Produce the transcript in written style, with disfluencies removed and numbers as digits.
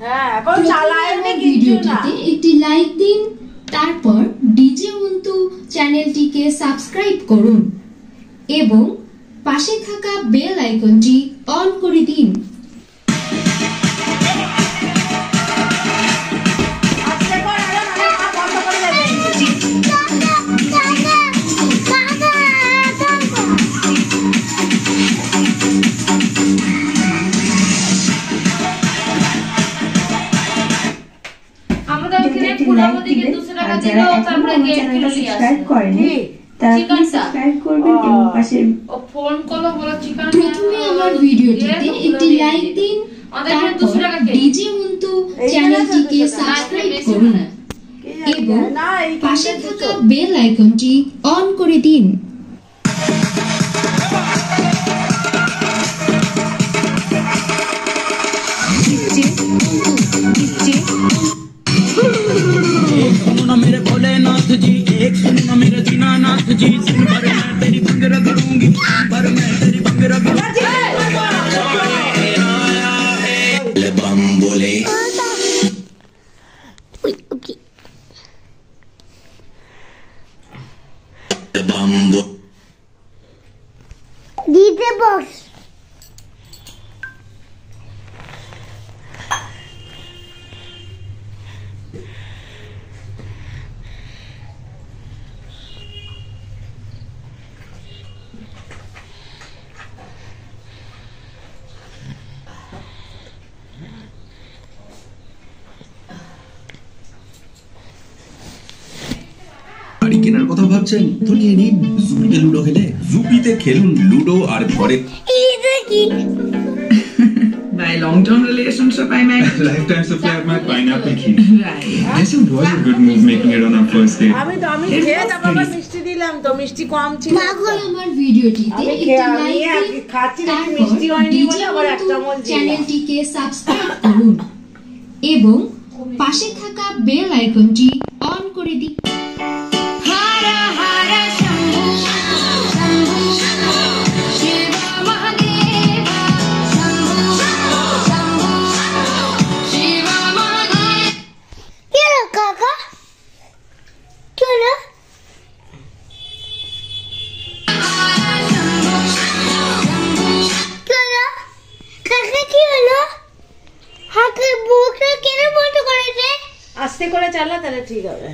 হ্যাঁ এখন চালায় না কিছু না। একটি লাইক দিন, তারপর ডিজে অন্তু চ্যানেলটিকে সাবস্ক্রাইব করুন এবং পাশে থাকা বেল আইকনটি অন করে দিন। প্রথমে আমার ভিডিওটিতে একটি লাইক দিন, তারপর ডিজে অন্তু চ্যানেলটিকে সাবস্ক্রাইব করুন এবং পাশে থাকা বেল আইকনটি অন করে দিন। मेरे भोलेनाथ जी, एक सुनना मेरे दीनानाथ जी, दिन भर मैं तेरी भंग रगड़ूंगी, पर मैं तेरी भंग रगड़ूंगी। ले बम बोले ले बम बोले डीजे बॉक्स বাড়ি কেনার কথা ভাবছেন তো নিয়ে নিন জুপিতে লুডো খেলে। জুপিতে খেলুন লুডো আর ঘরে By long-term relationship, I meant lifetime supply of my pineapple key. right. Yes, it was a good move making it on our first date. আমি খেয়ে তারপর মিষ্টি দিলাম তো মিষ্টি কম ছিল। এখন আমার ভিডিওটিতে একটি লাইক দিন, খাচ্ছি না তারপর মিষ্টি হয়নি বলে ডিজে আবার এক অন্তু চামচ দিলাম। চ্যানেলটিকে সাবস্ক্রাইব করুন এবং পাশে থাকা বেল আইকনটি অন করে দিন। काका चलो चलो काका কি হলো হাতে বুকটা কেন বন্ধ করেছে? আস্তে করে চালা তাহলে ঠিক হবে।